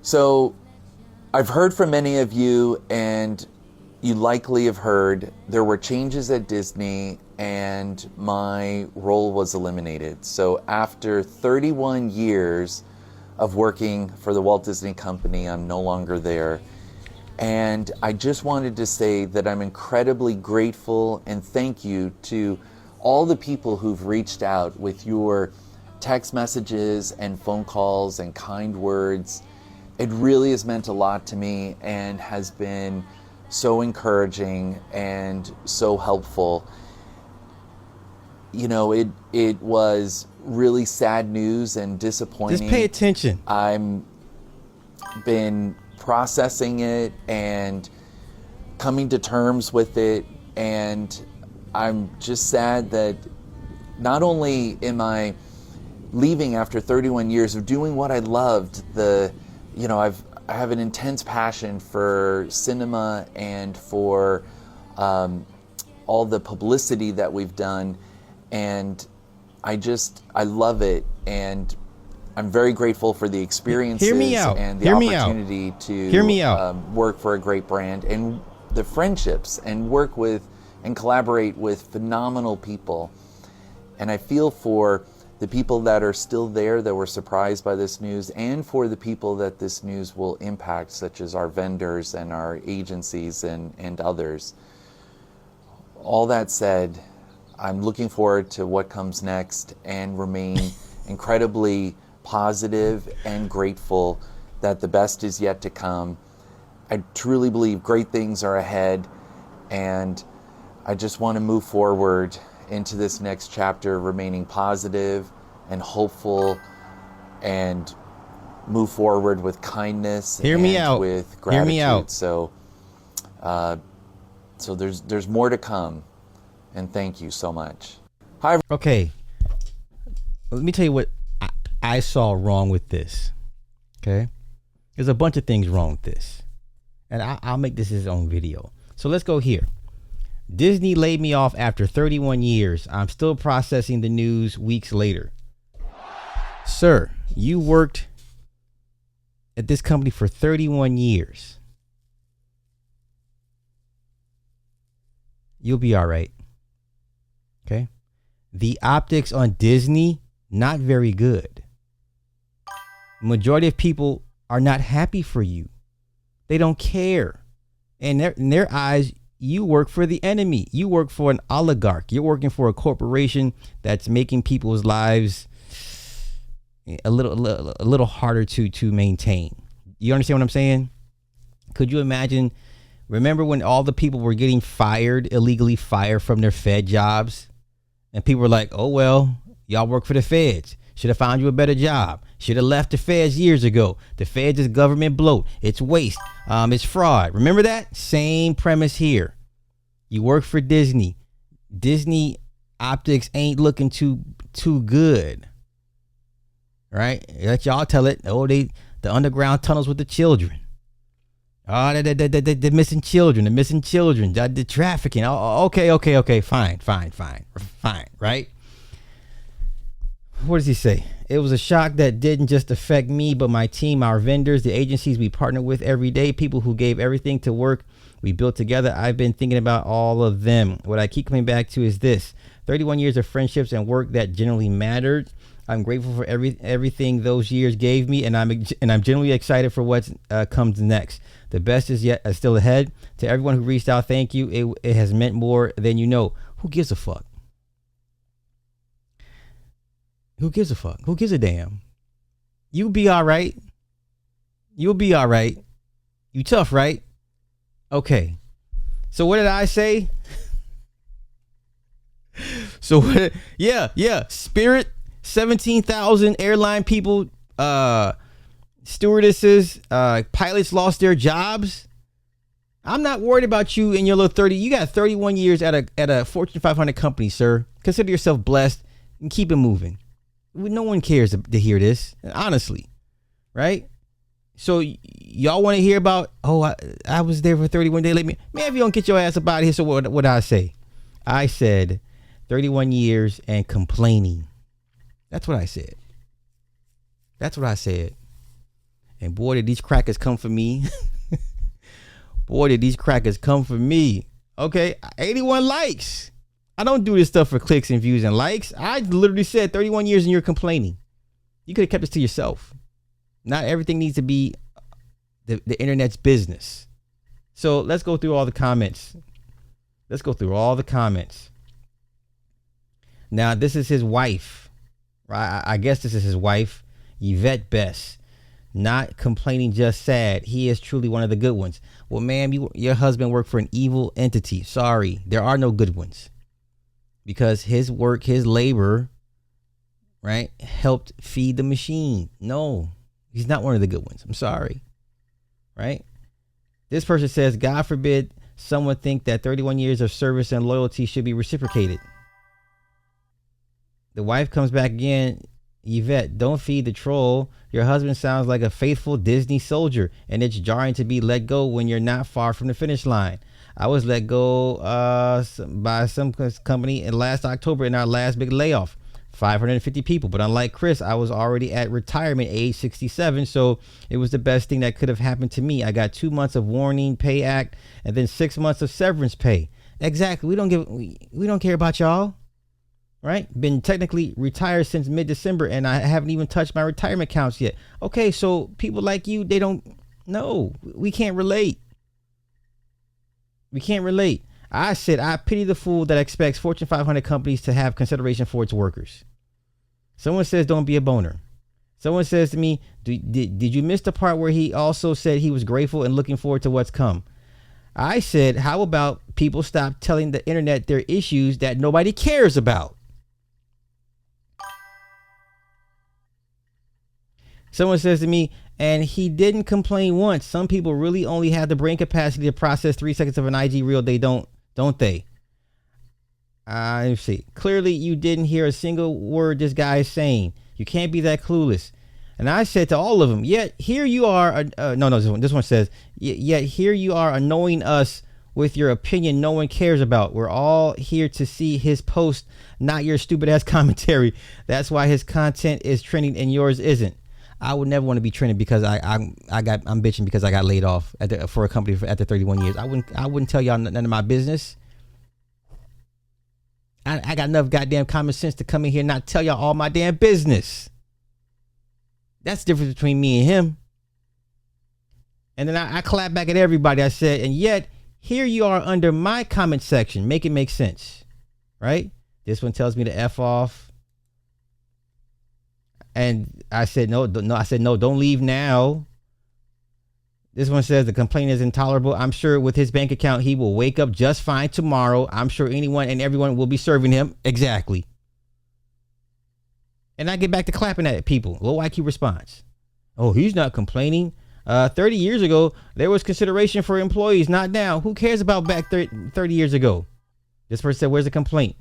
So I've heard from many of you, and you likely have heard there were changes at Disney and my role was eliminated. So after 31 years of working for the Walt Disney Company, I'm no longer there. And I just wanted to say that I'm incredibly grateful and thank you to all the people who've reached out with your text messages and phone calls and kind words. It really has meant a lot to me and has been so encouraging and so helpful. You know, it was really sad news and disappointing. Just pay attention. I'm been processing it and coming to terms with it, and I'm just sad that not only am I leaving after 31 years of doing what I loved, I have an intense passion for cinema and for all the publicity that we've done, and I love it, and I'm very grateful for the experiences and the opportunity to work for a great brand and the friendships and work with and collaborate with phenomenal people. And I feel for the people that are still there that were surprised by this news, and for the people that this news will impact, such as our vendors and our agencies and others. All that said, I'm looking forward to what comes next and remain incredibly positive and grateful that the best is yet to come. I truly believe great things are ahead, and I just want to move forward into this next chapter remaining positive and hopeful, and move forward with kindness with gratitude. Hear me out. So there's more to come, and thank you so much. Hi. Okay, let me tell you what I saw wrong with this. Okay, there's a bunch of things wrong with this, and I'll make this his own video. So let's go here. Disney laid me off after 31 years. I'm still processing the news weeks later. Sir, you worked at this company for 31 years. You'll be all right. Okay? The optics on Disney, not very good. Majority of people are not happy for you. They don't care. And in their eyes, you work for the enemy. You work for an oligarch. You're working for a corporation that's making people's lives a little harder to maintain. You understand what I'm saying? Could you imagine? Remember when all the people were getting illegally fired from their Fed jobs? And people were like, oh, well, y'all work for the Feds. Should have found you a better job. Should have left the Feds years ago. The Feds is government bloat. It's waste. It's fraud. Remember that? Same premise here. You work for Disney. Disney optics ain't looking too good. Right? Let y'all tell it. Oh, the underground tunnels with the children. Oh, the missing children. The missing children. The trafficking. Oh, okay. Fine. Right? What does he say? It was a shock that didn't just affect me, but my team, our vendors, the agencies we partner with every day, people who gave everything to work we built together. I've been thinking about all of them. What I keep coming back to is this: 31 years of friendships and work that genuinely mattered. I'm grateful for everything those years gave me, and I'm genuinely excited for what comes next. The best is yet still ahead. To everyone who reached out, thank you. It has meant more than you know. Who gives a fuck? Who gives a fuck? Who gives a damn? You'll be all right. You'll be all right. You tough, right? Okay. So what did I say? Yeah. Spirit, 17,000 airline people, stewardesses, pilots lost their jobs. I'm not worried about you in your little 30. You got 31 years at a Fortune 500 company, sir. Consider yourself blessed and keep it moving. No one cares to hear this, honestly, right? So y'all want to hear about, I was there for 31 days. Man, if you don't get your ass up out of here, so what did I say? I said 31 years and complaining. That's what I said. That's what I said. And boy, did these crackers come for me. Boy, did these crackers come for me. Okay, 81 likes. I don't do this stuff for clicks and views and likes. I literally said 31 years and you're complaining. You could have kept this to yourself. Not everything needs to be the internet's business. So let's go through all the comments. Let's go through all the comments. Now, this is his wife, right? I guess this is his wife, Yvette Best. Not complaining, just sad. He is truly one of the good ones. Well, ma'am, your husband worked for an evil entity. Sorry, there are no good ones. Because his work, his labor, right, helped feed the machine. No, he's not one of the good ones. I'm sorry. Right? This person says, God forbid someone think that 31 years of service and loyalty should be reciprocated. The wife comes back again. Yvette, don't feed the troll. Your husband sounds like a faithful Disney soldier, and it's jarring to be let go when you're not far from the finish line. I was let go by some company in last October in our last big layoff. 550 people. But unlike Chris, I was already at retirement age 67. So it was the best thing that could have happened to me. I got 2 months of warning pay act and then 6 months of severance pay. Exactly. We don't care about y'all. Right? Been technically retired since mid-December and I haven't even touched my retirement accounts yet. Okay. So people like you, they don't know. We can't relate. We can't relate. I said, I pity the fool that expects Fortune 500 companies to have consideration for its workers. Someone says, don't be a boner. Someone says to me, did you miss the part where he also said he was grateful and looking forward to what's come? I said, how about people stop telling the internet their issues that nobody cares about? Someone says to me, and he didn't complain once. Some people really only have the brain capacity to process 3 seconds of an IG reel. They don't they? Let me see. Clearly, you didn't hear a single word this guy is saying. You can't be that clueless. And I said to all of them, yet here you are. This one says, yet here you are annoying us with your opinion no one cares about. We're all here to see his post, not your stupid ass commentary. That's why his content is trending and yours isn't. I would never want to be trending because I'm bitching because I got laid off for a company after 31 years. I wouldn't tell y'all none of my business. I got enough goddamn common sense to come in here and not tell y'all all my damn business. That's the difference between me and him. And then I clap back at everybody. I said, and yet here you are under my comment section. Make it make sense, right? This one tells me to F off. And I said, no, don't leave now. This one says the complaint is intolerable. I'm sure with his bank account, he will wake up just fine tomorrow. I'm sure anyone and everyone will be serving him. Exactly. And I get back to clapping at people. Low IQ response. Oh, he's not complaining. 30 years ago, there was consideration for employees, not now. Who cares about back 30 years ago? This person said, where's the complaint?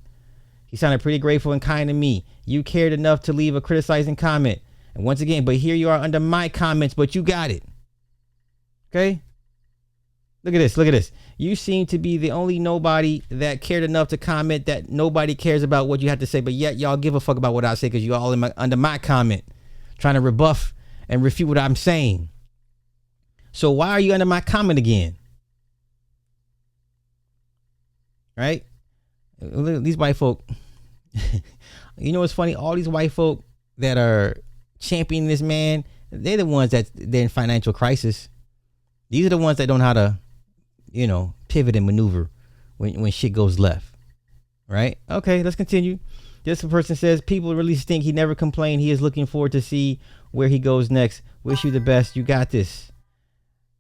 He sounded pretty grateful and kind to me. You cared enough to leave a criticizing comment. And once again, but here you are under my comments, but you got it. Okay? Look at this. You seem to be the only nobody that cared enough to comment that nobody cares about what you have to say, but yet y'all give a fuck about what I say because you all under my comment, trying to rebuff and refute what I'm saying. So why are you under my comment again? Right? Look at these white folk. You know what's funny? All these white folk that are championing this man, they're the ones they're in financial crisis. These are the ones that don't know how to, pivot and maneuver when shit goes left. Right? Okay, let's continue. This person says, people really stink. He never complained. He is looking forward to see where he goes next. Wish you the best. You got this.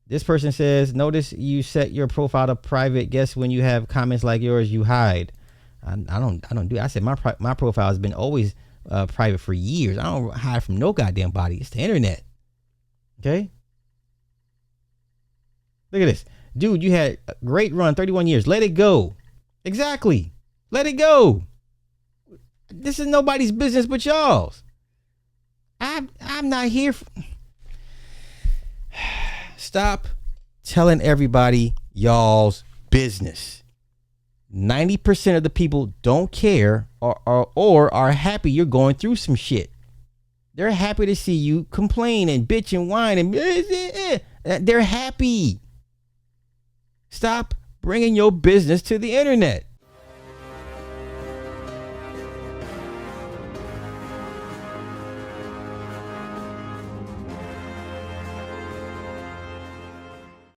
This person says, notice you set your profile to private. Guess when you have comments like yours, you hide. I don't do it. I said my profile has been always private for years. I don't hide from no goddamn body. It's the internet. Okay. Look at this. Dude, you had a great run, 31 years. Let it go. Exactly. Let it go. This is nobody's business but y'all's. I'm not here for... Stop telling everybody y'all's business. 90% of the people don't care or are happy you're going through some shit. They're happy to see you complain and bitch and whine and they're happy. Stop bringing your business to the internet.